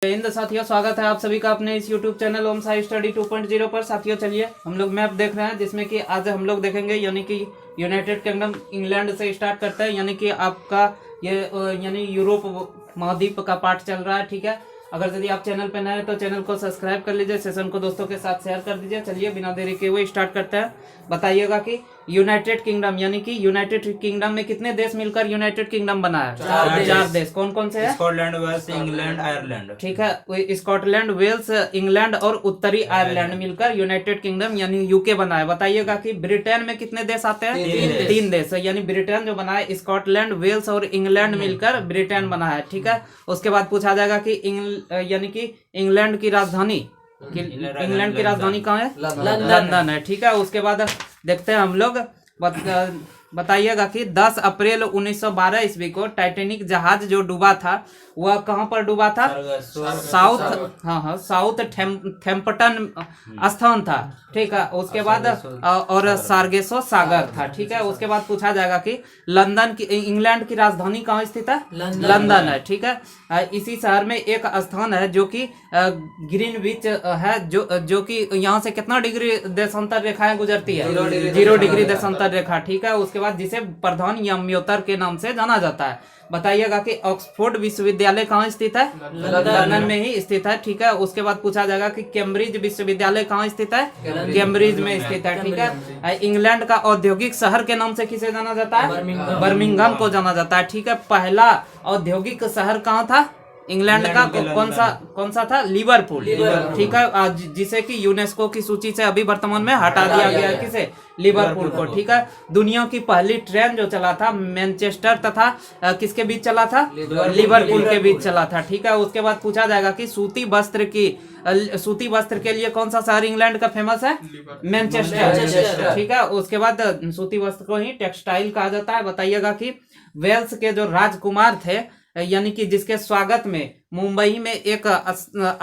जय हिंद साथियों, स्वागत है आप सभी का अपने इस YouTube चैनल ओम साई स्टडी 2.0 पर। साथियों चलिए हम लोग मैप देख रहे हैं, जिसमें कि आज हम लोग देखेंगे यानी कि यूनाइटेड किंगडम इंग्लैंड से स्टार्ट करते हैं, यानी कि आपका ये यानी यूरोप महाद्वीप का पार्ट चल रहा है। ठीक है, अगर यदि आप चैनल पर नए हैं तो चैनल को सब्सक्राइब कर लीजिए, सेशन को दोस्तों के साथ शेयर कर दीजिए। चलिए बिना देरी के हुए स्टार्ट करते हैं। बताइएगा कि यूनाइटेड किंगडम यानी कि यूनाइटेड किंगडम में कितने देश मिलकर यूनाइटेड किंगडम बना है? चार देश। कौन कौन से हैं? Scotland, Wales, England, Ireland. ठीक है, स्कॉटलैंड, वेल्स, इंग्लैंड और उत्तरी आयरलैंड मिलकर यूनाइटेड किंगडम यानी यूके बना है। बताइएगा कि ब्रिटेन में कितने देश आते हैं? तीन देश। यानी ब्रिटेन जो बना है, स्कॉटलैंड, वेल्स और इंग्लैंड मिलकर ब्रिटेन बना है। ठीक है, उसके बाद पूछा जाएगा कि यानी कि इंग्लैंड की राजधानी कहाँ है? लंदन है। ठीक है, उसके बाद देखते हैं हम लोग। बताइएगा कि 10 अप्रैल 1912 ईस्वी को टाइटैनिक जहाज जो डूबा था वह कहाँ पर डूबा था? साउथ थैम्पटन स्थान था। ठीक है, उसके बाद और सार्गेसो सागर था। ठीक है, उसके बाद पूछा जाएगा कि लंदन की इंग्लैंड की राजधानी कहाँ स्थित है? लंदन है। ठीक है, इसी शहर में एक स्थान है जो कि ग्रीनविच है, जो कि यहाँ से कितना डिग्री देशांतर रेखाएं गुजरती है? 0 डिग्री देशांतर रेखा। ठीक है, उसके बाद जिसे प्रधान यम्योत्तर के नाम से जाना जाता है। बताइएगा कि ऑक्सफोर्ड विश्वविद्यालय कहाँ स्थित है? लंदन में ही स्थित है। ठीक है, उसके बाद पूछा जाएगा कि कैम्ब्रिज विश्वविद्यालय कहाँ स्थित है? कैम्ब्रिज में स्थित है। ठीक है, इंग्लैंड का औद्योगिक शहर के नाम से किसे जाना जाता है? बर्मिंघम को जाना जाता है। ठीक है, पहला औद्योगिक शहर कहाँ था इंग्लैंड का? कौन सा था? लिवरपूल। ठीक है, जिसे कि यूनेस्को की सूची से अभी वर्तमान में हटा दिया गया है। किसे? लिवरपूल को। ठीक है, दुनिया की पहली ट्रेन जो चला था मैनचेस्टर तथा किसके बीच चला था? लिवरपूल के बीच चला था। ठीक है, उसके बाद पूछा जाएगा कि सूती वस्त्र के लिए कौन सा शहर इंग्लैंड का फेमस है? मैनचेस्टर। ठीक है, उसके बाद सूती वस्त्र को ही टेक्सटाइल कहा जाता है। बताइएगा कि वेल्स के जो राजकुमार थे, यानी कि जिसके स्वागत में मुंबई में एक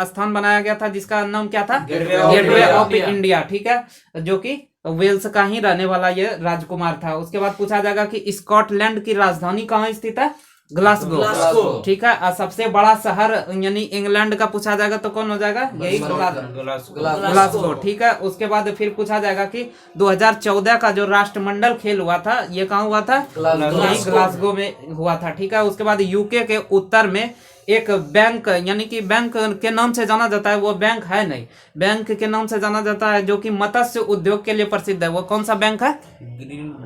स्थान बनाया गया था, जिसका नाम क्या था? Gateway of India. ठीक है, जो कि वेल्स का ही रहने वाला ये राजकुमार था। उसके बाद पूछा जाएगा कि स्कॉटलैंड की राजधानी कहाँ स्थित है? ग्लासगो। ठीक है, सबसे बड़ा शहर यानी इंग्लैंड का पूछा जाएगा तो कौन हो जाएगा? यही ग्लासगो। ठीक है, उसके बाद फिर पूछा जाएगा कि 2014 का जो राष्ट्रमंडल खेल हुआ था ये कहाँ हुआ था? यही ग्लासगो में हुआ था। ठीक है, उसके बाद यूके के उत्तर में एक बैंक यानी कि बैंक के नाम से जाना जाता है, वो बैंक है नहीं, बैंक के नाम से जाना जाता है जो कि मत्स्य उद्योग के लिए प्रसिद्ध है। वो कौन सा बैंक है?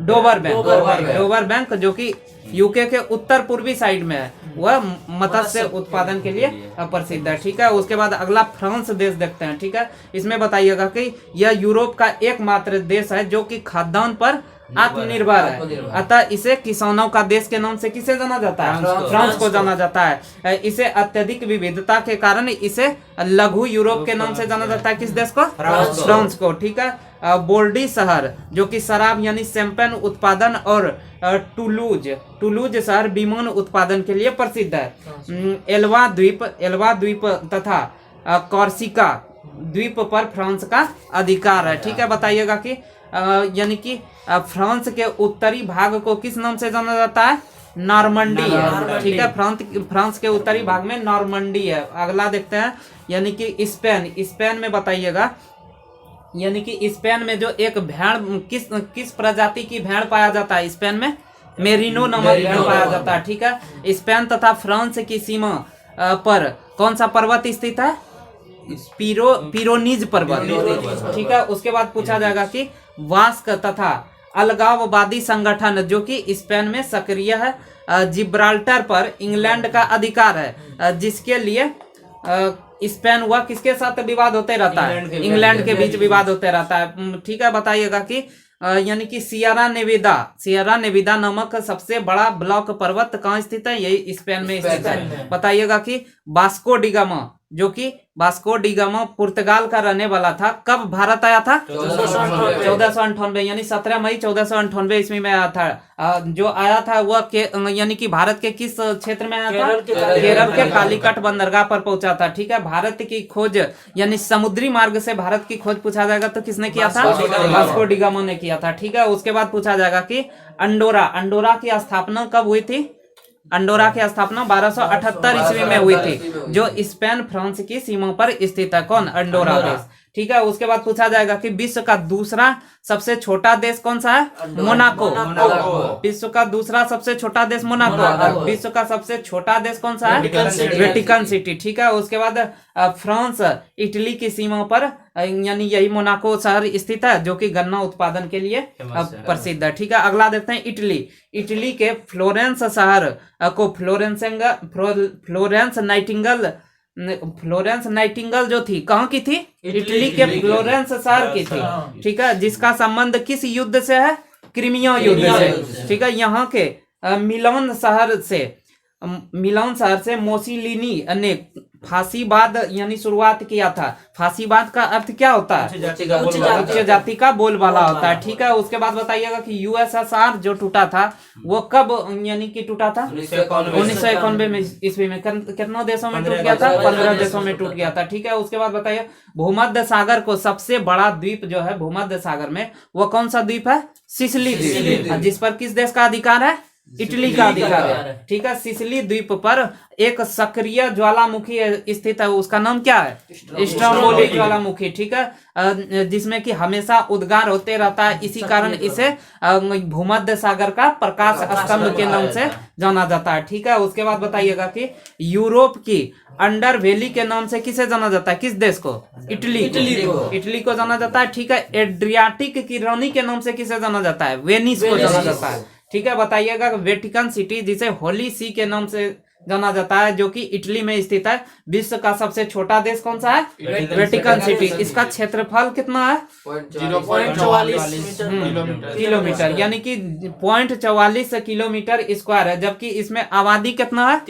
डोवर बैंक जो कि यूके के उत्तर पूर्वी साइड में है, वह मत्स्य उत्पादन के लिए प्रसिद्ध है। ठीक है, उसके बाद अगला फ्रांस देश देखते हैं। ठीक है, इसमें बताइएगा कि यह यूरोप का एकमात्र देश है जो कि खाद्यान्न पर आत्मनिर्भर है, अतः इसे किसानों का देश के नाम से किसे जाना जाता है? फ्रांस को जाना जाता है। इसे अत्यधिक विविधता के कारण इसे लघु यूरोप के नाम से जाना जाता है। किस देश को? फ्रांस को। ठीक है, बोर्डी शहर जो कि शराब यानी शैंपेन उत्पादन और टूलूज शहर विमान उत्पादन के लिए प्रसिद्ध है। एल्वा द्वीप तथा कॉर्सिका द्वीप पर फ्रांस का अधिकार है। ठीक है, बताइएगा कि यानी कि फ्रांस के उत्तरी भाग को किस नाम से जाना जाता है? नॉर्मंडी है। ठीक है, फ्रांस के उत्तरी भाग में नॉर्मंडी है। अगला देखते हैं, यानी कि स्पेन में बताइएगा, यानी कि स्पेन में जो एक भेड़ किस प्रजाति की भेड़ पाया जाता है? स्पेन में मेरिनो नामक भेड़ पाया जाता है। ठीक है, स्पेन तथा फ्रांस की सीमा पर कौन सा पर्वत स्थित है? पिरोनीज पर्वत। ठीक है, उसके बाद पूछा जाएगा कि वास्क तथा अलगाववादी संगठन जो कि स्पेन में सक्रिय है, जिब्राल्टर पर इंग्लैंड का अधिकार है, जिसके लिए स्पेन व किसके साथ विवाद होते रहता है? इंग्लैंड के बीच विवाद होते रहता है। ठीक है, बताइएगा कि यानी कि सियरा नेविदा नामक सबसे बड़ा ब्लॉक पर्वत कहाँ स्थित है? यही स्पेन में स्थित है। बताइएगा कि वास्को डिगामा पुर्तगाल का रहने वाला था, कब भारत आया था? 1498 यानी 17 मई 1498 ईस्वी में आया था। जो आया था वह यानी कि भारत के किस क्षेत्र में आया था? केरल के कालीकट बंदरगाह पर पहुंचा था। ठीक है, भारत की खोज यानी समुद्री मार्ग से भारत की खोज पूछा जाएगा तो किसने किया था? वास्को डिगामा ने किया था। ठीक है, उसके बाद पूछा जाएगा कि अंडोरा की स्थापना कब हुई थी? अंडोरा की स्थापना 1278 ईस्वी में हुई थी, जो स्पेन फ्रांस की सीमा पर स्थित है। कौन? अंडोरा देश। ठीक है, उसके बाद पूछा जाएगा कि विश्व का दूसरा सबसे छोटा देश कौन सा है? मोनाको। विश्व का दूसरा सबसे छोटा देश मोनाको। और विश्व का सबसे छोटा देश कौन सा है? Vatican city. ठीक है, उसके बाद फ्रांस इटली की सीमा पर यानी यही मोनाको शहर स्थित है, जो कि गन्ना उत्पादन के लिए प्रसिद्ध है। ठीक है, अगला देखते हैं इटली। इटली के फ्लोरेंस शहर को फ्लोरेंस नाइटिंगेल जो थी, कहाँ की थी? इटली के फ्लोरेंस शहर की थी। ठीक है, जिसका संबंध किस युद्ध से है? क्रीमिया युद्ध से। ठीक है, यहाँ के मिलान शहर से मोसिलिनी ने फांसीवाद यानी शुरुआत किया था। फांसीवाद का अर्थ क्या होता है? उच्च जाति का बोलबाला होता है। ठीक है, उसके बाद बताइएगा कि यूएसएसआर जो टूटा था वो कब यानी कि टूटा था? 1991 में ईस्वी में। कितनों देशों में टूट गया था? 15 देशों में टूट गया था। ठीक है, उसके बाद बताइए भूमध्य सागर को सबसे बड़ा द्वीप जो है भूमध्य सागर में, वो कौन सा द्वीप है? सिसिली द्वीप, जिस पर किस देश का अधिकार है? इटली का अधिकार है। ठीक है, सिसिली द्वीप पर एक सक्रिय ज्वालामुखी स्थित है, उसका नाम क्या है? स्ट्रोम्बोली ज्वालामुखी। ठीक है, जिसमें कि हमेशा उद्गार होते रहता है, इसी कारण इसे भूमध्य सागर का प्रकाश स्तंभ के नाम से जाना जाता है। ठीक है, उसके बाद बताइएगा कि यूरोप की अंडर वैली के नाम से किसे जाना जाता है? किस देश को? इटली को जाना जाता है। ठीक है, एड्रियाटिक की रानी के नाम से किसे जाना जाता है? वेनिस को जाना जाता है। ठीक है, बताइएगा वेटिकन सिटी, जिसे होली सी के नाम से जाना जाता है, जो कि इटली में स्थित है। विश्व का सबसे छोटा देश कौन सा है? Vatican city. इसका क्षेत्रफल कितना है? 0.44 किलोमीटर, यानी कि 0.44 किलोमीटर स्क्वायर है, जबकि इसमें आबादी कितना है?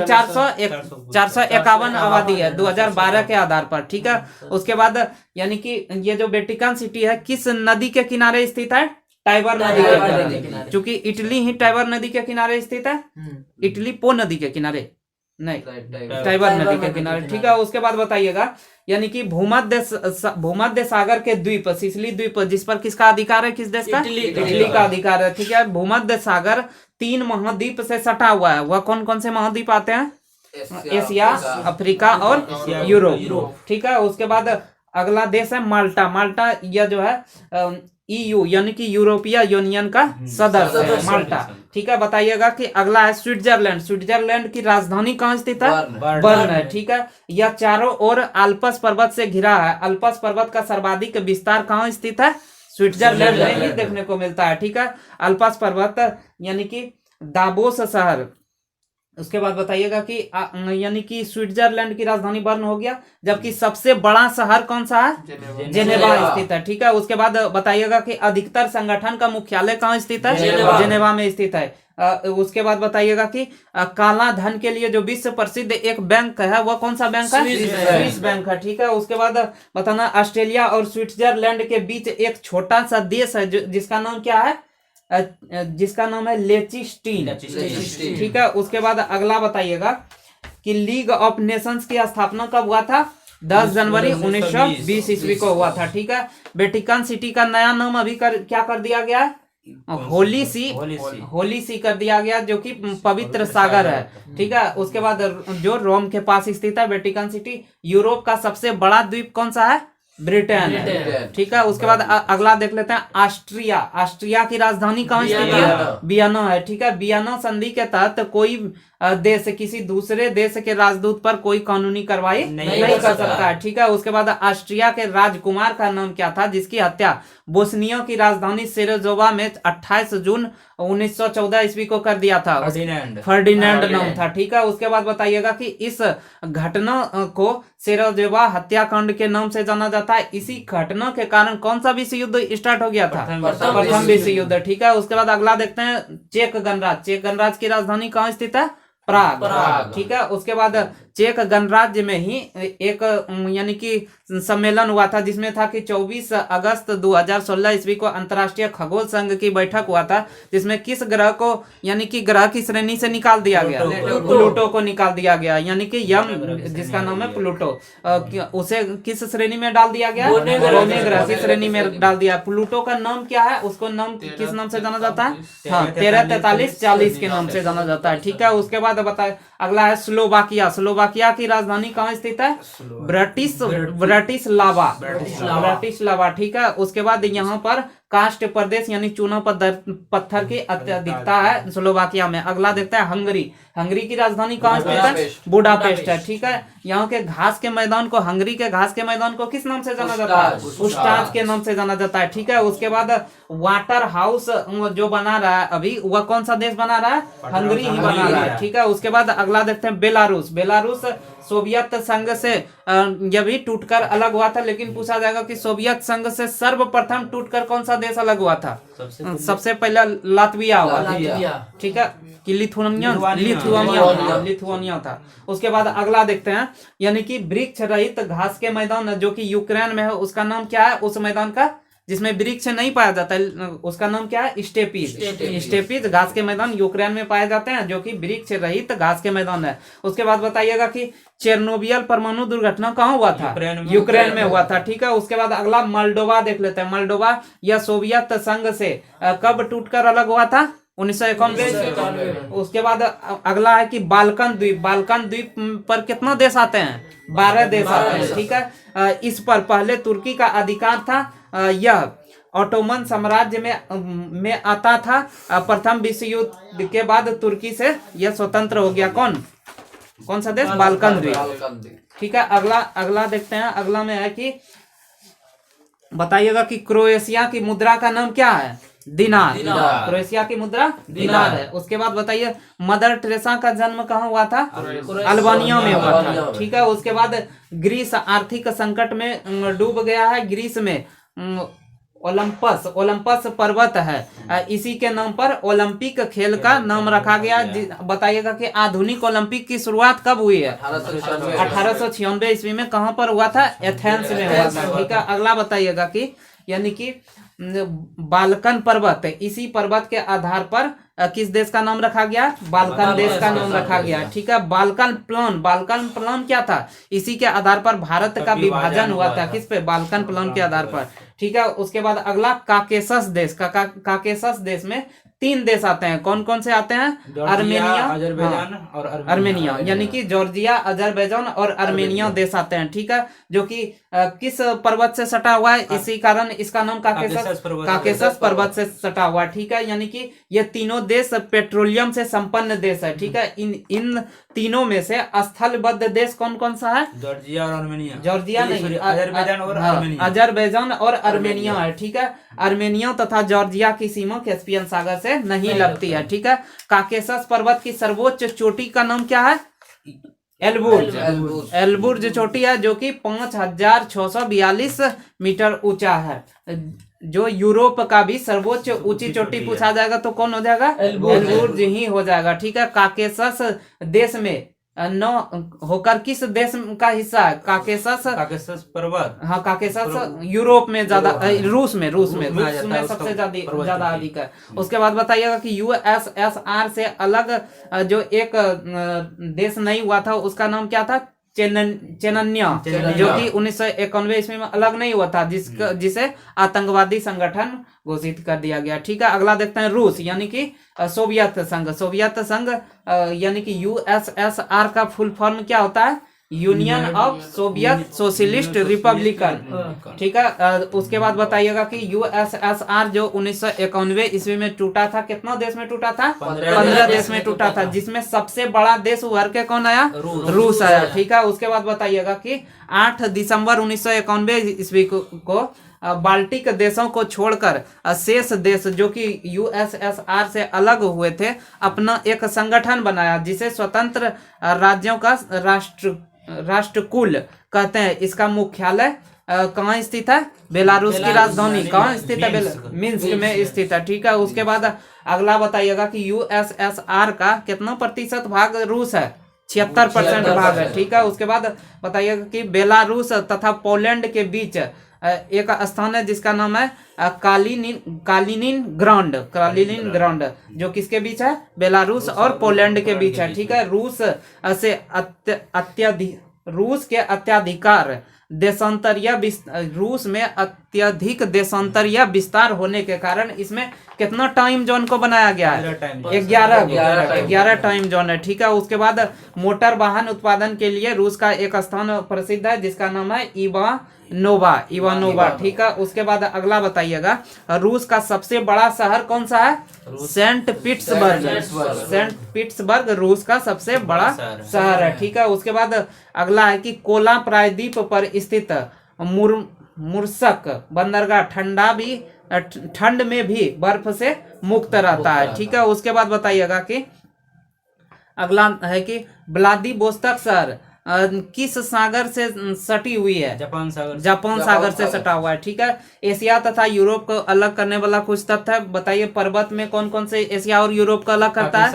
451 आबादी है 2012 के आधार पर। ठीक है, उसके बाद यानी कि ये जो वेटिकन सिटी है किस नदी के किनारे स्थित है? टाइबर नदी के किनारे। चूंकि इटली ही टाइबर नदी के किनारे स्थित है। इटली पो नदी के किनारे नहीं, टाइबर नदी के किनारे। ठीक है, उसके बाद बताइएगा यानी कि भूमध्य सागर के द्वीप सिसिली द्वीप, जिस पर किसका अधिकार है? किस देश का? इटली का अधिकार है। ठीक है, भूमध्य सागर 3 महाद्वीप से सटा हुआ है। वह कौन कौन से महाद्वीप आते हैं? एशिया, अफ्रीका और यूरोप। ठीक है, उसके बाद अगला देश है माल्टा। माल्टा यह जो है EU यानी कि यूरोपीय यूनियन का सदस्य है माल्टा। ठीक है, बताइएगा कि अगला है स्विट्जरलैंड। स्विट्जरलैंड की राजधानी कहाँ स्थित है? बर्न है। ठीक है, यह चारों ओर अल्प्स पर्वत से घिरा है। अल्प्स पर्वत का सर्वाधिक विस्तार कहाँ स्थित है? स्विट्जरलैंड में ही देखने को मिलता है। ठीक है, अल्प्स पर्वत यानी कि दावोस शहर। उसके बाद बताइएगा कि यानी कि स्विट्जरलैंड की राजधानी बर्न हो गया, जबकि सबसे बड़ा शहर कौन सा है? जेनेवा स्थित है। ठीक है, उसके बाद बताइएगा कि अधिकतर संगठन का मुख्यालय कहाँ स्थित है? जेनेवा में स्थित है। उसके बाद बताइएगा कि काला धन के लिए जो विश्व प्रसिद्ध एक बैंक है, वह कौन सा बैंक है? स्विस बैंक है। ठीक है, उसके बाद बताना ऑस्ट्रेलिया और स्विट्जरलैंड के बीच एक छोटा सा देश है जिसका नाम क्या है? जिसका नाम है लेचिस्टीन। ठीक है, उसके बाद अगला बताइएगा कि लीग ऑफ नेशंस की स्थापना कब हुआ था? 10 जनवरी 1920 ईस्वी को हुआ था। ठीक है, वेटिकन सिटी का नया नाम अभी क्या कर दिया गया है? होली सी कर दिया गया, जो कि पवित्र सागर है। ठीक है, उसके बाद जो रोम के पास स्थित है वेटिकन सिटी। यूरोप का सबसे बड़ा द्वीप कौन सा है? ब्रिटेन। ठीक है, उसके बाद अगला देख लेते हैं ऑस्ट्रिया। ऑस्ट्रिया की राजधानी कहाँ स्थित है? वियना है। ठीक है, वियना संधि के तहत कोई देश किसी दूसरे देश के राजदूत पर कोई कानूनी कार्रवाई नहीं कर सकता है। ठीक है, उसके बाद ऑस्ट्रिया के राजकुमार का नाम क्या था जिसकी हत्या बोस्निया की राजधानी सेरेजोवा में 28 जून 1914 ईस्वी को कर दिया था? फर्डिनेंड नाम था। ठीक है, उसके बाद बताइएगा कि इस घटना को सेरेजोवा हत्याकांड के नाम से जाना जाता है। इसी घटना के कारण कौन सा विश्व युद्ध स्टार्ट हो गया था? प्रथम विश्व युद्ध। ठीक है, उसके बाद अगला देखते हैं चेक गणराज्य। चेक गणराज्य की राजधानी कहाँ स्थित है? प्राग। ठीक है, उसके बाद चेक गणराज्य में ही एक यानी कि सम्मेलन हुआ था, जिसमें था कि 24 अगस्त 2016 ईस्वी को अंतर्राष्ट्रीय खगोल संघ की बैठक हुआ था, जिसमें किस ग्रह को यानी कि ग्रह की श्रेणी से निकाल दिया गया, प्लूटो को निकाल दिया गया, यानी कि यम जिसका नाम है प्लूटो, उसे किस श्रेणी में डाल दिया गया, रोने ग्रह की श्रेणी में डाल दिया। प्लूटो का नाम क्या है, उसको नाम किस नाम से जाना जाता है, हाँ 1343-40 के नाम से जाना जाता है, ठीक है। उसके बाद बताए अगला है स्लोवाकिया। स्लोवाकिया की राजधानी कहाँ स्थित है, ब्रटिस्लावा, ठीक है। उसके बाद यहाँ पर कास्ट प्रदेश यानी चूना पत्थर की अत्यधिकता है स्लोवाकिया में। अगला देखते हैं हंगरी। हंगरी की राजधानी कहाँ स्थित है, बुडापेस्ट है, ठीक है। यहाँ के घास के मैदान को, हंगरी के घास के मैदान को किस नाम से जाना जाता है, पुस्ताज के नाम से जाना जाता है, ठीक है। उसके बाद वाटर हाउस जो बना रहा है अभी, वह कौन सा देश बना रहा है, हंगरी ही बना रहा है, ठीक है। उसके बाद अगला देखते हैं बेलारूस। बेलारूस सोवियत संघ से यह भी टूटकर अलग हुआ था, लेकिन पूछा जाएगा कि सोवियत संघ से सर्वप्रथम टूटकर कौन सा देश अलग हुआ था, सबसे पहला लातविया हुआ, ठीक है, कि लिथुआनिया था। उसके बाद अगला देखते हैं, यानी कि वृक्ष रहित घास के मैदान जो कि यूक्रेन में है, उसका नाम क्या है, उस मैदान का जिसमें वृक्ष नहीं पाया जाता है, उसका नाम क्या है, स्टेपीज। स्टेपीज घास के मैदान यूक्रेन में पाए जाते हैं, जो कि वृक्ष रहित घास के मैदान है। उसके बाद बताइएगा कि चेरनोबियल परमाणु दुर्घटना कहाँ हुआ था, यूक्रेन में हुआ था, ठीक है। उसके बाद अगला मोल्डोवा देख लेते हैं। मोल्डोवा यह सोवियत संघ से कब टूटकर अलग हुआ था, 1991। उसके बाद अगला है कि बाल्कन द्वीप। बाल्कन द्वीप पर कितना देश आते हैं, 12 देश आते हैं, ठीक है। इस पर पहले तुर्की का अधिकार था, यह ऑटोमन साम्राज्य में आता था। प्रथम विश्व युद्ध के बाद तुर्की से यह स्वतंत्र हो गया। कौन सा देश, बाल्कन द्वीप, ठीक है। अगला देखते हैं। अगला में है कि बताइएगा कि क्रोएशिया की मुद्रा का नाम क्या है, दिनार। क्रोएशिया की मुद्रा दिनार है। उसके बाद बताइए मदर टेरेसा का जन्म कहाँ हुआ था, अल्बानिया में हुआ था, ठीक है। उसके बाद ग्रीस आर्थिक संकट में डूब गया है। ग्रीस में ओलंपस पर्वत है, इसी के नाम पर ओलंपिक खेल का नाम रखा गया। बताइएगा कि आधुनिक ओलंपिक की शुरुआत कब हुई है, 1896 ईस्वी में। कहाँ पर हुआ था, एथेंस में हुआ था, ठीक है। अगला बताइएगा कि यानी कि बाल्कन पर्वत, इसी पर्वत के आधार पर किस देश का नाम रखा गया, बाल्कन देश का नाम रखा गया, ठीक है। बाल्कन प्लान क्या था, इसी के आधार पर भारत का विभाजन हुआ था, किस पे, बाल्कन प्लान के आधार पर, ठीक है। उसके बाद अगला काकेशस देश। काकेशस देश में 3 देश आते हैं, कौन कौन से आते हैं, अर्मेनिया, अजरबैजान और अर्मेनिया, यानी कि जॉर्जिया, अजरबैजान और अर्मेनिया देश आते हैं, ठीक है। जो कि किस पर्वत से सटा हुआ है, इसी कारण इसका नाम काकेशस पर्वत से सटा हुआ है, ठीक है। यानी कि ये तीनों देश पेट्रोलियम से संपन्न देश है, ठीक है। इन तीनों में से स्थलबद्ध देश कौन कौन सा है, जॉर्जिया और अर्मेनिया, जॉर्जिया नहीं, अजरबैजान और अर्मेनिया, अजरबैजान और अर्मेनिया है, ठीक है। अर्मेनिया तथा जॉर्जिया की सीमा कैस्पियन सागर से नहीं लगती है, ठीक है। काकेशस पर्वत की सर्वोच्च चोटी का नाम क्या है, एल्बुर्ज चोटी है, जो कि 5642 मीटर ऊंचा है। जो यूरोप का भी सर्वोच्च ऊंची चोटी पूछा जाएगा तो कौन हो जाएगा, एल्बुर्ज ही हो जाएगा, ठीक है। काकेशस देश में न होकर किस देश का हिस्सा है, काकेशस पर्वत, हाँ काकेशस यूरोप में ज्यादा, रूस में सबसे ज्यादा अधिक है। उसके बाद बताइएगा कि यूएसएसआर से अलग जो एक देश नहीं हुआ था, उसका नाम क्या था, चेनन्या, जो कि 1991 ईस्वी में अलग नहीं हुआ था, जिसे आतंकवादी संगठन घोषित कर दिया गया, ठीक है। अगला देखते हैं रूस, यानी कि सोवियत संघ यानी कि यूएसएसआर का फुल फॉर्म क्या होता है, union of Soviet socialist Republican, ठीक है। उसके बाद बताइएगा कि यूएसएसआर जो 1991 ईस्वी में टूटा था, कितना देश में टूटा था, 15 देश में टूटा था, जिसमें सबसे बड़ा देश उभर के कौन आया, रूस आया, ठीक है। उसके बाद बताइएगा कि 8 दिसंबर 1991 ईस्वी को बाल्टिक देशों को छोड़कर शेष देश जो कि यूएसएसआर से अलग हुए थे, अपना एक संगठन बनाया, जिसे स्वतंत्र राज्यों का राष्ट्रकुल कहते हैं। इसका मुख्यालय कहाँ स्थित है, बेलारूस की राजधानी कहाँ स्थित है, मिन्स्क में स्थित है, ठीक है। उसके बाद अगला बताइएगा कि यूएसएसआर का कितना प्रतिशत भाग रूस है, 76% भाग है। ठीक है, उसके बाद बताइएगा कि बेलारूस तथा पोलैंड के बीच एक स्थान है जिसका नाम है कालिनिन ग्रांड, जो किसके बीच है? बेलारूस और पोलैंड के बीच है। ठीक है, रूस के अत्याधिकार रूस में अत्यधिक देशांतरीय विस्तार होने के कारण इसमें कितना टाइम जोन को बनाया गया है? 11 टाइम जोन है। ठीक है, उसके बाद मोटर वाहन उत्पादन के लिए रूस का एक स्थान प्रसिद्ध है जिसका नाम है इवानोवा। ठीक है, उसके बाद अगला बताइएगा, रूस का सबसे बड़ा शहर कौन सा है? सेंट पीटर्सबर्ग रूस का सबसे बड़ा शहर है। ठीक है, उसके बाद अगला है कि कोला प्रायद्वीप पर स्थित मुर्सक बंदरगाह ठंड में भी बर्फ से मुक्त रहता है। ठीक है, उसके बाद बताइएगा कि अगला है कि व्लादिवोस्तोक शहर किस सागर से सटी हुई है? जापान सागर से सटा हुआ है। ठीक है, एशिया तथा यूरोप को अलग करने वाला कुछ तथ्य है, बताइए। पर्वत में कौन कौन से एशिया और यूरोप को अलग करता है?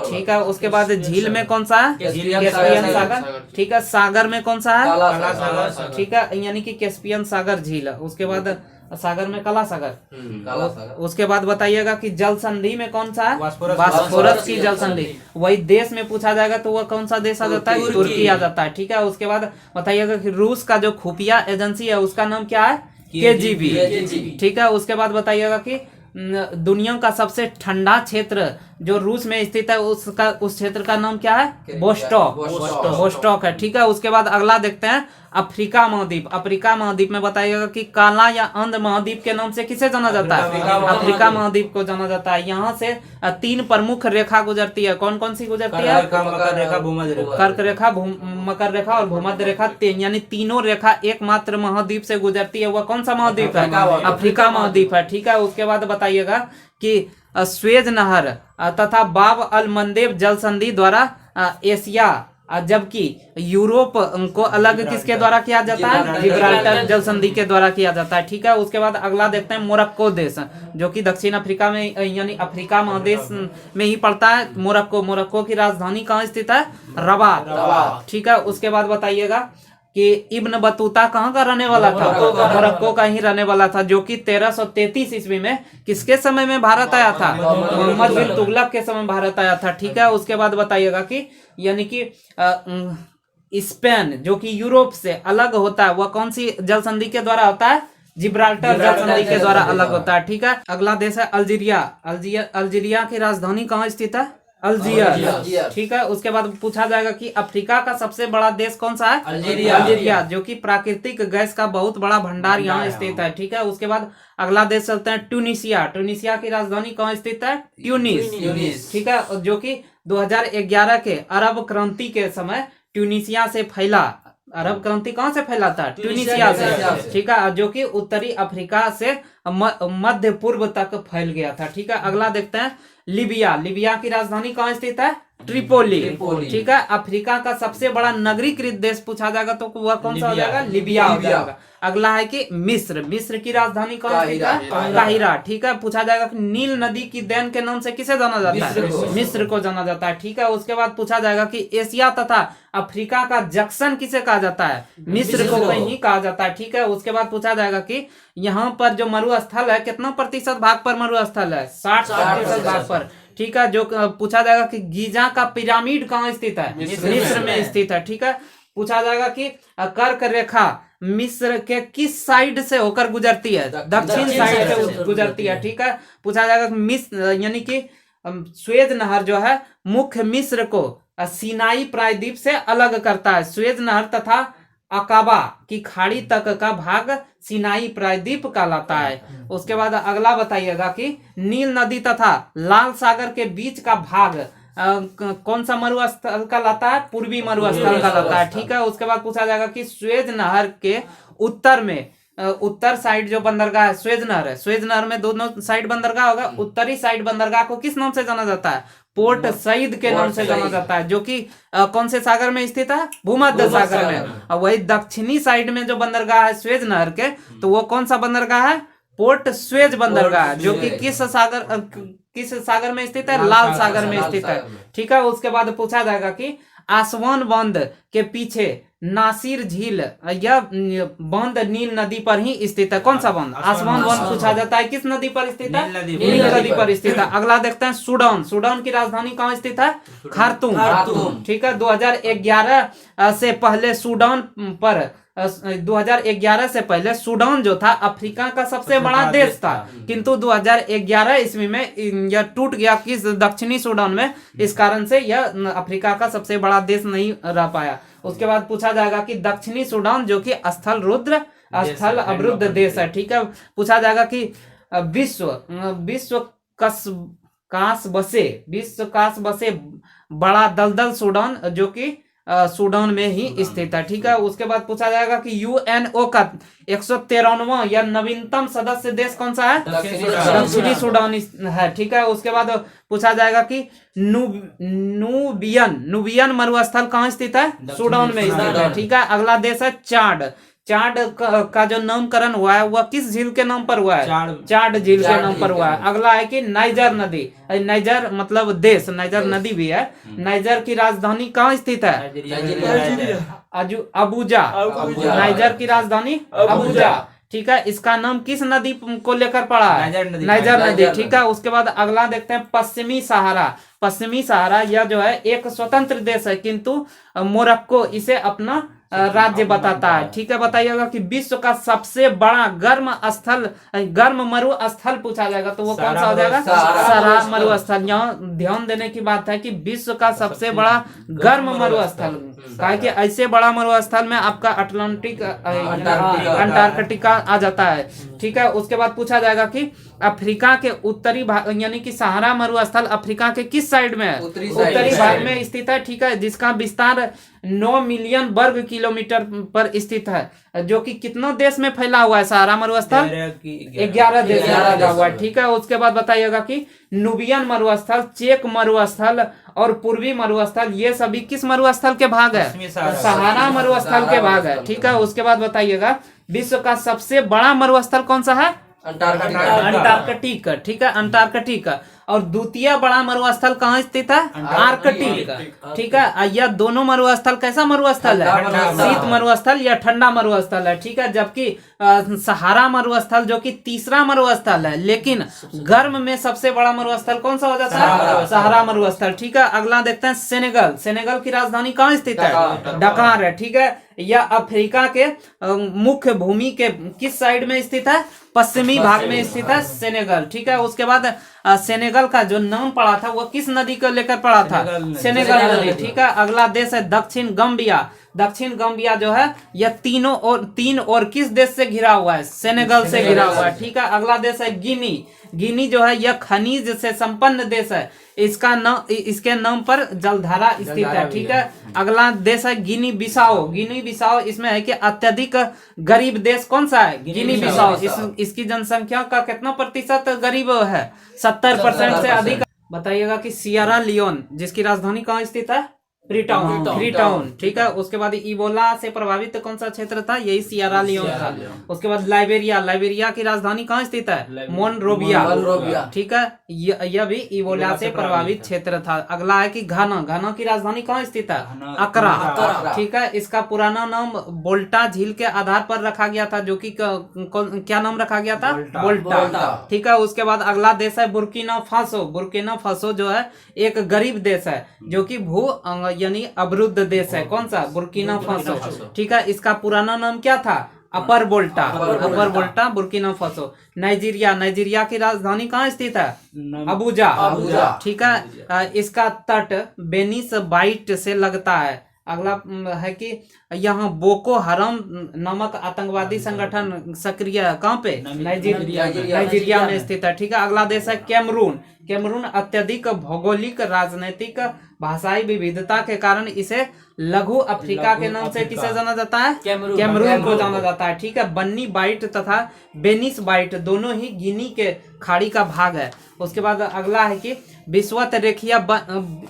ठीक है, उसके बाद झील में कौन सा है? कैस्पियन सागर। ठीक है, सागर में कौन सा है? ठीक है, यानी कि कैस्पियन सागर झील। उसके बाद सागर में काला सागर। उसके बाद बताइएगा कि जल संधि में कौन सा है? बॉस्फोरस की जल संधि। वही देश में पूछा जाएगा तो वह कौन सा देश आ जाता है? तुर्की आ जाता है। ठीक है, उसके बाद बताइएगा कि रूस का जो खुफिया एजेंसी है उसका नाम क्या है? KGB। ठीक है, उसके बाद बताइएगा कि दुनिया का सबसे ठंडा क्षेत्र जो रूस में स्थित है उस क्षेत्र का नाम क्या है? वोस्टॉक है। ठीक है, उसके बाद अगला देखते हैं अफ्रीका महाद्वीप में बताइएगा कि काला या अंध महाद्वीप के नाम से किसे जाना जाता है? अफ्रीका महाद्वीप को जाना जाता है। यहाँ से 3 प्रमुख रेखा गुजरती है। कौन कौन सी गुजरती है? कर्क रेखा, मकर रेखा और भूमध्य रेखा, यानी तीनों रेखा एकमात्र महाद्वीप से गुजरती है। वह कौन सा महाद्वीप है? अफ्रीका महाद्वीप है। ठीक है, उसके बाद बताइएगा कि स्वेज नहर तथा बाब अल मंदेब जल संधि द्वारा एशिया जबकि यूरोप को अलग किसके द्वारा किया जाता है? जिब्राल्टर जल संधि के द्वारा किया जाता है। ठीक है, उसके बाद अगला देखते हैं मोरक्को देश, जो कि दक्षिण अफ्रीका में यानी अफ्रीका महादेश में ही पड़ता है। मोरक्को की राजधानी कहाँ स्थित है? रबात। ठीक है, उसके बाद बताइएगा कि इब्न बतूता कहाँ का रहने वाला था? मोरक्को का ही रहने वाला था, जो कि 1333 ईस्वी में किसके समय में भारत आया था? मोहम्मद बिन तुगलक के समय भारत आया था। ठीक है, उसके बाद बताइएगा कि यानी कि स्पेन जो कि यूरोप से अलग होता है वह कौन सी जल संधि के द्वारा होता है? जिब्राल्टर जल संधि के द्वारा अलग होता है। ठीक है, अगला देश है अल्जीरिया की राजधानी कहाँ स्थित है? अल्जीरिया। ठीक है, उसके बाद पूछा जाएगा कि अफ्रीका का सबसे बड़ा देश कौन सा है? अल्जीरिया, जो कि प्राकृतिक गैस का बहुत बड़ा भंडार यहाँ स्थित है। ठीक है, उसके बाद अगला देश चलते हैं ट्यूनिसिया की राजधानी कहाँ स्थित है? ट्यूनिस। ठीक है, जो कि 2011 के अरब क्रांति के समय ट्यूनिसिया से फैला। अरब क्रांति कहाँ से फैला था? ट्यूनिसिया से। ठीक है, जो कि उत्तरी अफ्रीका से मध्य पूर्व तक फैल गया था। ठीक है, अगला देखते हैं लीबिया की राजधानी कहाँ स्थित है? ट्रिपोली। ठीक है, अफ्रीका का सबसे बड़ा नगरीकृत देश पूछा जाएगा तो वह कौन सा हो जाएगा? लीबिया हो जाएगा। अगला है कि मिस्र की राजधानी कौन सी है? काहिरा। ठीक है, पूछा जाएगा कि नील नदी की देन के नाम से किसे जाना जाता है? मिस्र को जाना जाता है। ठीक है, उसके बाद पूछा जाएगा कि एशिया तथा अफ्रीका का जंक्शन किसे कहा जाता है? मिस्र को कहीं कहा जाता है। ठीक है, उसके बाद पूछा जाएगा कि यहाँ पर जो मरुस्थल है कितना प्रतिशत भाग पर मरुस्थल है? 60% भाग पर। ठीक है, जो पूछा जाएगा कि गीजा का पिरामिड कहाँ स्थित है? मिस्र में स्थित है। ठीक है, पूछा जाएगा कि कर्क रेखा मिस्र के किस साइड से होकर गुजरती है? दक्षिण साइड से गुजरती है। ठीक है, पूछा जाएगा कि मिस्र यानी कि स्वेज नहर जो है मुख्य मिस्र को सिनाई प्रायद्वीप से अलग करता है। स्वेज नहर तथा अकाबा की खाड़ी तक का भाग सिनाई प्रायद्वीप कहलाता है। उसके बाद अगला बताइएगा कि नील नदी तथा लाल सागर के बीच का भाग कौन सा मरुस्थल कहलाता है? पूर्वी मरुस्थल कहलाता है। ठीक है, उसके बाद पूछा जाएगा कि स्वेज नहर के उत्तर में उत्तर साइड जो बंदरगाह है स्वेज नहर में दोनों साइड बंदरगाह होगा। उत्तरी साइड बंदरगाह को किस नाम से जाना जाता है? पोर्ट सईद के नाम से जाना जाता है, जो कि कौन से सागर में स्थित है? भूमध्य सागर में। और वही दक्षिणी साइड में जो बंदरगाह है स्वेज नहर के, तो वो कौन सा बंदरगाह है? पोर्ट स्वेज बंदरगाह जो कि किस सागर में स्थित है? लाल सागर में स्थित है। ठीक है, उसके बाद पूछा जाएगा कि आसवान बांध के पीछे नासिर झील, यह बांध नील नदी पर ही स्थित है। कौन सा बांध? आसवान बांध पूछा जाता है किस नदी पर स्थित है? नील नदी पर स्थित है। अगला देखते हैं सूडान। सूडान की राजधानी कहाँ स्थित है? खार्तूम। ठीक है, 2011 से पहले सूडान पर 2011 से पहले सूडान जो था अफ्रीका का सबसे बड़ा देश था, किंतु 2011 ईस्वी में यह टूट गया किस दक्षिणी सूडान में, इस कारण से यह अफ्रीका का सबसे बड़ा देश नहीं रह पाया। उसके बाद पूछा जाएगा कि दक्षिणी सूडान जो कि स्थल अवरुद्ध देश है। ठीक है, पूछा जाएगा कि विश्व कास बसे बड़ा दलदल सूडान जो कि सूडान में ही स्थित है। ठीक है, उसके बाद पूछा जाएगा कि यूएनओ का 113वां या नवीनतम सदस्य देश कौन सा है? दक्षिणी सूडान है। ठीक है, उसके बाद पूछा जाएगा कि नुबियन मरुस्थल कहाँ स्थित है? सूडान में स्थित है। ठीक है, अगला देश है चाड। चाड का जो नामकरण हुआ है वह किस झील के नाम पर हुआ है? चाड झील के नाम पर हुआ है। अगला है कि नाइजर नदी। नाइजर मतलब देश, नाइजर नदी भी है। नाइजर की राजधानी कहाँ स्थित है? अबुजा। नाइजर की राजधानी अबुजा। ठीक है, इसका नाम किस नदी को लेकर पड़ा है? नाइजर नदी। ठीक है, उसके बाद अगला देखते हैं पश्चिमी सहारा। पश्चिमी सहारा यह जो है एक स्वतंत्र देश है, किंतु मोरक्को इसे अपना राज्य बताता है। ठीक है, बताइएगा कि विश्व का सबसे बड़ा गर्म मरुस्थल पूछा जाएगा तो वो कौन सा हो जाएगा? सहारा मरुस्थल। यहाँ ध्यान देने की बात है कि विश्व का सबसे बड़ा गर्म मरुस्थल, कहा कि ऐसे बड़ा मरुस्थल में आपका अंटार्कटिका आ जाता है। ठीक है, उसके बाद पूछा जाएगा कि अफ्रीका के उत्तरी भाग यानी कि सहारा मरुस्थल अफ्रीका के किस साइड में है? उत्तरी भाग में स्थित है। ठीक है, जिसका विस्तार 9 मिलियन वर्ग किलोमीटर पर स्थित है, जो कि कितना देश में फैला हुआ है? सहारा मरुस्थल 11 देश में फैला हुआ है। ठीक है, उसके बाद बताइएगा कि नुबियन मरुस्थल, चेक मरुस्थल और पूर्वी मरुस्थल ये सभी किस मरुस्थल के भाग है? सहारा मरुस्थल के भाग है। ठीक है, उसके बाद बताइएगा विश्व का सबसे बड़ा मरुस्थल कौन सा है? अंटार्कटिका। ठीक है, अंटार्कटिका। और द्वितीय बड़ा मरुस्थल कहाँ स्थित है? आर्कटिक। ठीक है, यह दोनों मरुस्थल कैसा मरुस्थल है? शीत मरुस्थल या ठंडा मरुस्थल है। ठीक है, जबकि सहारा मरुस्थल जो कि तीसरा मरुस्थल है, लेकिन गर्म में सबसे बड़ा मरुस्थल कौन सा हो जाता है? सहारा मरुस्थल। ठीक है, अगला देखते हैं सेनेगल। सेनेगल की राजधानी कहाँ स्थित है? डकार है। ठीक है, यह अफ्रीका के मुख्य भूमि के किस साइड में स्थित है? पश्चिमी भाग में स्थित है सेनेगल। ठीक है, उसके बाद सेनेगल का जो नाम पड़ा था वो किस नदी को लेकर पड़ा था? सेनेगल नदी। ठीक है, अगला देश है दक्षिण गम्बिया। दक्षिण गम्बिया जो है यह तीन और किस देश से घिरा हुआ है? सेनेगल से घिरा हुआ है। ठीक है, अगला देश है गिनी। गिनी जो है यह खनिज से संपन्न देश है, इसके नाम पर जलधारा स्थित है। ठीक है, अगला देश है गिनी बिसाओ। गिनी बिसाओ इसमें है कि अत्यधिक गरीब देश कौन सा है? गिनी बिसाओ। इसकी जनसंख्या का कितना प्रतिशत गरीब है? 70% से अधिक। बताइएगा कि सियरा लियोन जिसकी राजधानी कहाँ स्थित है? फ्रीटाउन। ठीक है, उसके बाद इबोला से प्रभावित कौन सा क्षेत्र था? यही सियरा लियोन था। उसके बाद लाइबेरिया की राजधानी कहाँ स्थित है? मोनरोविया। ठीक है, यह भी इबोला से प्रभावित क्षेत्र था। अगला है कि घाना की राजधानी कहाँ स्थित है? अकरा। ठीक है, इसका पुराना नाम बोल्टा झील के आधार पर रखा गया था, जो कि क्या नाम रखा गया था? बोल्टा। ठीक है, उसके बाद अगला देश है बुर्किना फासो। बुर्किना फासो जो है एक गरीब देश है, जो कि भू यानी अवरुद्ध देश है। कौन सा? Burkina Faso. ठीक है, इसका पुराना नाम क्या था? अपर बोल्टा बुर्किना फासो। नाइजीरिया की राजधानी कहाँ स्थित है? अबुजा। ठीक है, इसका तट बेनिस बाइट से लगता है। अगला है कि यहाँ बोको हराम नामक आतंकवादी संगठन सक्रिय है। कहाँ पे? नाइजीरिया में स्थित है। ठीक है, अगला देश है कैमरून अत्यधिक भौगोलिक, राजनीतिक, भाषाई विविधता के कारण इसे लघु अफ्रीका के नाम से किसे जाना जाता है? कैमरून को जाना जाता है। ठीक है, बन्नी बाइट तथा बेनिस बाइट दोनों ही गिनी के खाड़ी का भाग है। उसके बाद अगला है कि विषुवत रेखीय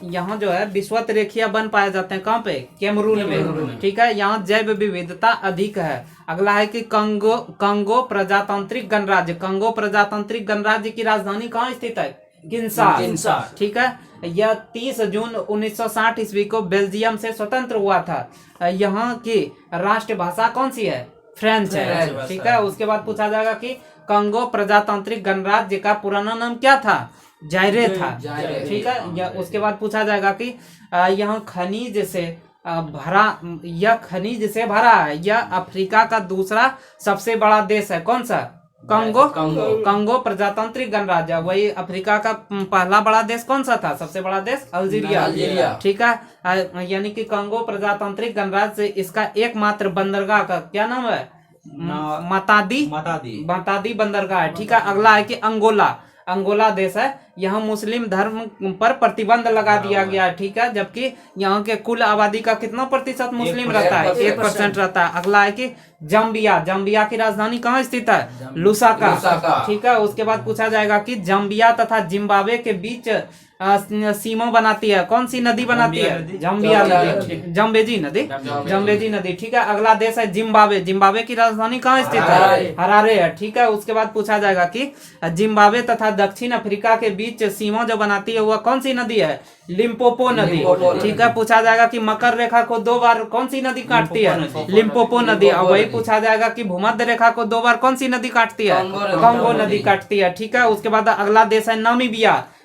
यहाँ जो है विषुवत रेखीय वन पाए जाते हैं कहाँ पे, कैमरून में, ठीक है। यहाँ जैव विविधता अधिक है। अगला है कि कंगो प्रजातांत्रिक गणराज्य, कंगो प्रजातांत्रिक गणराज्य की राजधानी कहाँ स्थित है, किंशासा, ठीक है। यह 30 जून 1960 ईस्वी को बेल्जियम से स्वतंत्र हुआ था। यहाँ की राष्ट्रभाषा कौन सी है, फ्रेंच है, ठीक है। उसके बाद पूछा जाएगा कि कंगो प्रजातांत्रिक गणराज्य का पुराना नाम क्या था, जायरे था, ठीक है। उसके बाद पूछा जाएगा कि यहाँ खनिज से भरा, यह खनिज से भरा है, यह अफ्रीका का दूसरा सबसे बड़ा देश है, कौन सा, कंगो प्रजातांत्रिक गणराज्य। वही अफ्रीका का पहला बड़ा देश कौन सा था, सबसे बड़ा देश अल्जीरिया, ठीक है। यानी कि कंगो प्रजातांत्रिक गणराज्य से इसका एकमात्र बंदरगाह का क्या नाम है, मतादी बंदरगाह है, ठीक है। अगला है कि अंगोला देश है। यहाँ मुस्लिम धर्म पर प्रतिबंध लगा दिया गया है, ठीक है। जबकि यहाँ के कुल आबादी का कितना प्रतिशत मुस्लिम रहता है, 1% रहता है। अगला है कि जम्बिया की राजधानी कहाँ स्थित है, लुसाका, ठीक है। उसके बाद पूछा जाएगा कि जम्बिया तथा जिम्बाब्वे के बीच सीमा बनाती है, कौन सी नदी बनाती है, जम्बेजी नदी, ठीक है। अगला देश है जिम्बाब्वे की राजधानी कहाँ स्थित है, हरारे है, ठीक है। उसके बाद पूछा जाएगा कि जिम्बाब्वे तथा दक्षिण अफ्रीका के बीच सीमा जो बनाती है वह कौन सी नदी है, लिम्पोपो नदी, ठीक है। पूछा जाएगा कि मकर रेखा को 2 बार कौन सी नदी काटती है, लिम्पोपो नदी। और वही पूछा जाएगा कि भूमध्य रेखा को 2 बार कौन सी नदी काटती है, कांगो नदी काटती है, ठीक है। उसके बाद अगला देश है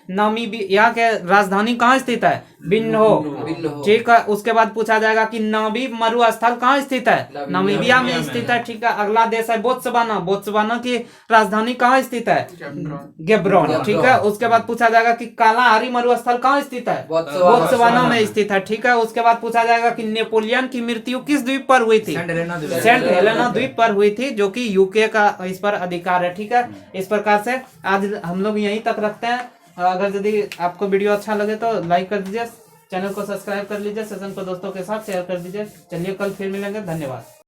नामीबिया के राजधानी कहाँ स्थित है, बिन्हो, ठीक है। उसके बाद पूछा जाएगा कि नामी मरुस्थल कहाँ स्थित है, नामीबिया में स्थित है, ठीक है। अगला देश है बोत्सवाना की राजधानी कहाँ स्थित है, गेब्रोन, ठीक है। उसके बाद पूछा जाएगा कि कालाहारी मरुस्थल कहाँ स्थित है, बोत्सवाना में स्थित है, ठीक है। उसके बाद पूछा जाएगा कि नेपोलियन की मृत्यु किस द्वीप पर हुई थी, सेंट हेलेना द्वीप पर हुई थी, जो कि यूके का इस पर अधिकार है, ठीक है। इस प्रकार से आज हम लोग यहीं तक रखते हैं। अगर यदि आपको वीडियो अच्छा लगे तो लाइक कर दीजिए, चैनल को सब्सक्राइब कर लीजिए, सेशन को दोस्तों के साथ शेयर कर दीजिए। चलिए कल फिर मिलेंगे, धन्यवाद।